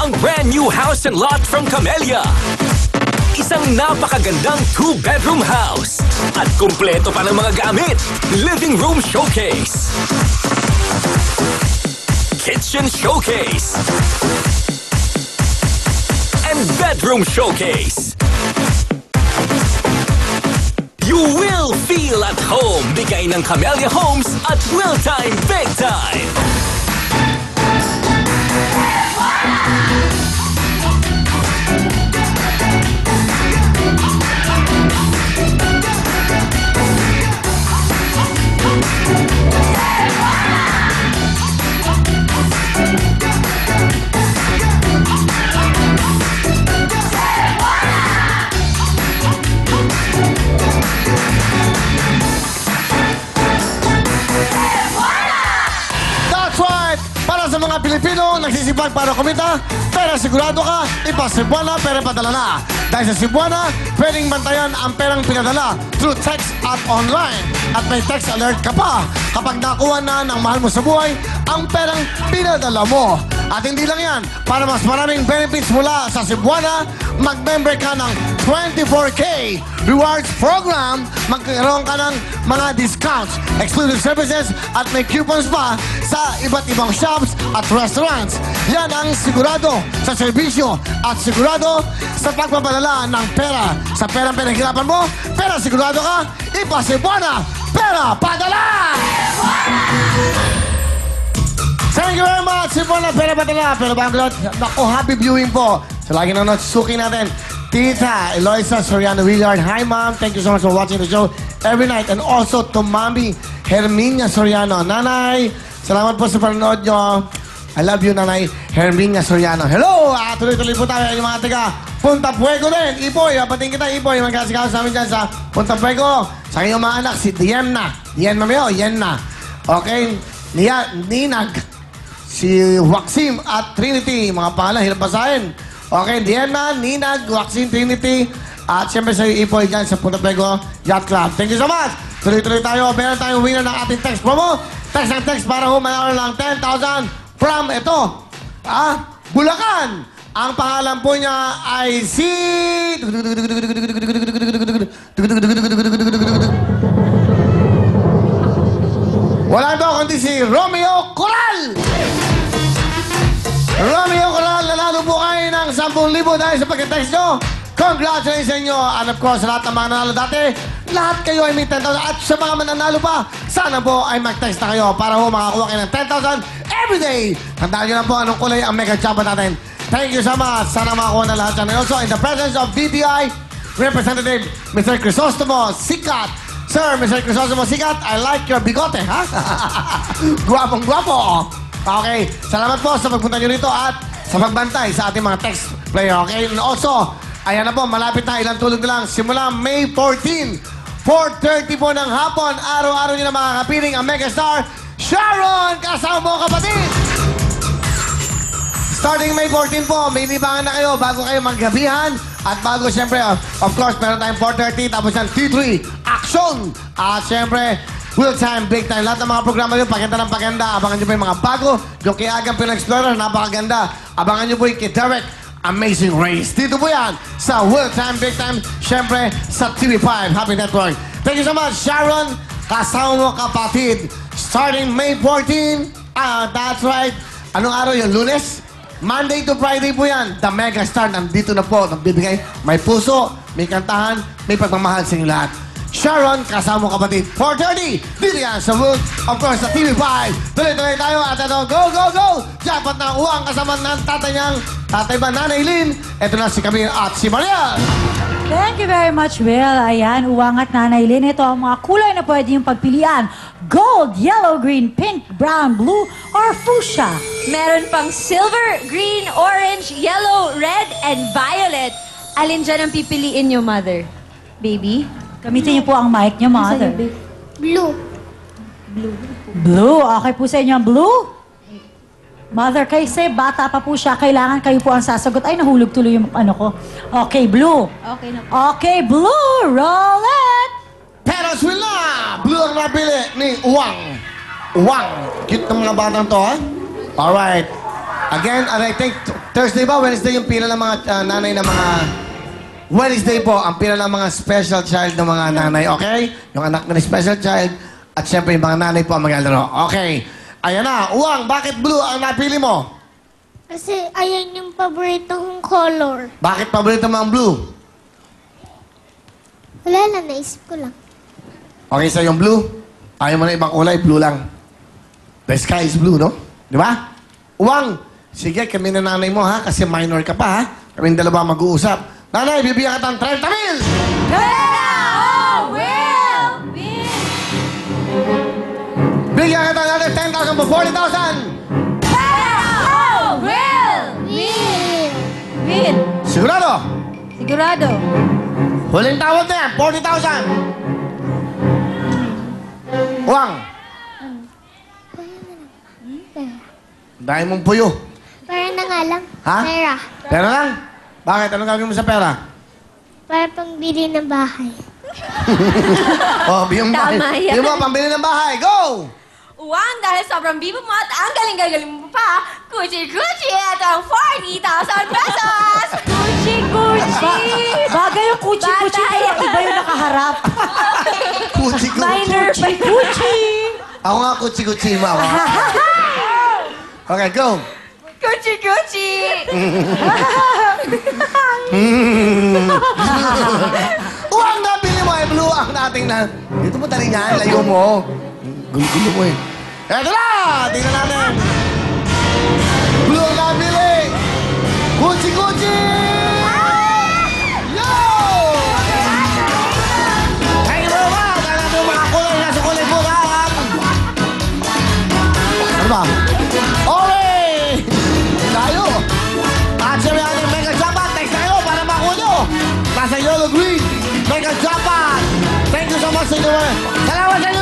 ang brand new house and lot from Camellia. Isang napakagandang 2-bedroom house. At kumpleto pa ng mga gamit. Living room showcase. Kitchen showcase. And bedroom showcase. You will feel at home. Bigay ng Camellia Homes at Will Time Big Time. Sa mga Pilipino nagsisipag para kumita, pero sigurado ka, ipa Cebuana, pera padala na. Dahil sa Cebuana, pwedeng bantayan ang perang pinadala through text at online. At may text alert ka pa kapag nakuha na ng mahal mo sa buhay ang perang pinadala mo. At hindi lang yan, para mas maraming benefits mula sa Cebuana, mag-member ka ng 24K Rewards Program, magkaroon ka ng mga discounts, exclusive services, at may coupons pa sa iba't ibang shops at restaurants. Yan ang sigurado sa serbisyo at sigurado sa pagpapadala ng pera. Sa perang pinaghirapan mo, pera sigurado ka, ipa Cebuana, pera padala! Thank you very much, Cebuana, pera padala. Pero bago lahat, naku, happy viewing po. So lagi na suki natin, Tita Eloisa Soriano Willard. Hi, Mom. Thank you so much for watching the show every night. And also to Mami Herminia Soriano. Nanay, salamat po sa panonood nyo. I love you, Nanay Herminia Soriano. Hello! Tuloy-tuloy po tayo yung mga taga Punta Fuego din. Ipoy, pating kita, Ipoy. Magkasikaw sa amin dyan sa Punta Fuego. Sa inyong mga anak, si Diemna. Diemna mo yun, Diemna. Okay? Ninag. Si Waxim at Trinity. Mga pangalan, hirap basahin. Okay, Diana, Ninag, Waxin, Trinity, at siyempre sa Ipoy dyan sa Punta Fuego Yacht Club. Thank you so much! Tuloy-tuloy tayo. Meron tayong winner ng ating text promo. Text ng text para humanaro lang 10,000 from ito, Bulacan. Ang pangalan po niya ay si... Wala ito kundi si Romeo Coral! Romeo Coral, nanalo po kayo ng 10,000 dahil sa pagka-text nyo. Congratulations sa inyo. And of course, sa lahat ng mga nanalo dati, lahat kayo ay may 10,000. At sa mga mananalo pa, sana po ay mag-text na kayo para po makakuha kayo ng 10,000 everyday. Tandaan nyo lang po anong kulay ang mega jackpot natin. Thank you so much. Sana makakuha na lahat yan. And also, in the presence of BPI Representative Mr. Crisostomo Sikat. Sir, Mr. Crisostomo Sikat, I like your bigote, ha? Guwapong-guwapo. Okay, salamat po sa pagpunta nyo rito at sa pagbantay sa ating mga text player, okay? And also, ayan na po, malapit na, ilang tulog na lang. Simula May 14, 4:30 po ng hapon, araw-araw nyo na makakapiling ang megastar, Sharon! Kasama mo, kapatid! Starting May 14 po, may libangan na kayo bago kayo maggabihan at bago, siyempre, of course, meron tayong 4:30, tapos yan, T3, Action! At siyempre, Will Time, Big Time. Lahat ng mga programa nyo, paganda ng paganda. Abangan nyo po yung mga bago. Yung kay Agang Pino-Explorer, napakaganda. Abangan nyo po yung kay Derek, Amazing Race. Dito po yan sa Will Time, Big Time. Siyempre, sa TV5, Happy Network. Thank you so much, Sharon. Kasama mo, kapatid. Starting May 14. That's right. Anong araw yun? Lunes? Monday to Friday po yan. The Mega Star, nandito na po. Nagbibigay. May puso, may kantahan, may pagmamahal sa inyo lahat. Sharon, kasama mo kapatid. 4:30, dito yan sa Wood. Of course, sa TV5. Tuloy-tuloy tayo at ito, go, go, go! Jackpot na uwang kasama ng tatay niyang, tatay ba, Nanay Lynn. Ito na si Camille at si Maria. Thank you very much, Will. Ayan, uwang at Nanay Lynn. Ito ang mga kulay na pwede yung pagpilian. Gold, yellow, green, pink, brown, blue, or fuchsia. Meron pang silver, green, orange, yellow, red, and violet. Alin dyan ang pipiliin niyo, Mother? Baby? Gamitin niyo po ang mic niyo, Mother. Blue. Blue. Okay po sa inyo ang blue? Mother, kasi bata pa po siya, kailangan kayo po ang sasagot. Ay, nahulog tuloy yung ano ko. Okay, blue. Okay na po. Okay, blue. Roll it! Pero wala! Blue ang napili ni Uwang. Uwang. Cute ng mga batang to, ha? Alright. Again, and I think Thursday ba? Wednesday yung pila ng mga nanay ng mga... Wednesday po, ang pila ng mga special child ng mga nanay, okay? Yung anak na special child at syempre yung mga nanay po ang maglalaro. Okay. Ayan na. Uwang, bakit blue ang napili mo? Kasi ayan yung paborito kong color. Bakit paborito mo ang blue? Wala lang, naisip ko lang. Okay sa yung blue? Ayaw mo na ibang kulay, blue lang. The sky is blue, no? Di ba? Uwang, sige, kami na nanay mo, ha? Kasi minor ka pa, ha? Kaming dalawa mag-uusap. Nanay, bibigyan ka ng 30 mil! Oh, Will! Bigyan ka ng another 10,000 for 40,000! Oh, Will! Will! Sigurado? Sigurado. Huling tawad na yan, 40,000! Uwang, dahil mong puyo. Para na nga lang. Ha? Pera. Pera lang? Bakit? Anong gagawin mo sa pera? Para pangbili ng bahay. Oh, yung bahay. Tama yan. Yung mo, pambili ng bahay. Go! Uwang, dahil sobrang bibo mo at ang galing-galing mo pa, kuchi-kuchi at ang 40,000 pesos! Kuchi-kuchi! Bagay yung kuchi-kuchi Bata pero yan. iba yung nakaharap. Kuchi-kuchi. Minor pa yun. Kuchi! Ako nga kuchi-kuchi mo. Ako. Okay, go. Kuchi-kuchi! Uwang nabili mo ay blue ang dating na... Dito mo dali niyan, layo mo. Gulo-gulo mo eh. Eto na! Tingnan natin. Blue ang nabili. Kuchi-kuchi! Yo! Thank you very much. Ano natin yung mga kulay na sa kulay bukan? Ano ba? Okay! Tayo! At siyempre ating Mega Jackpot. Text tayo para makuha nyo. Nasa yellow green. Mega Jackpot. Thank you so much sa inyo. Salamat sa inyo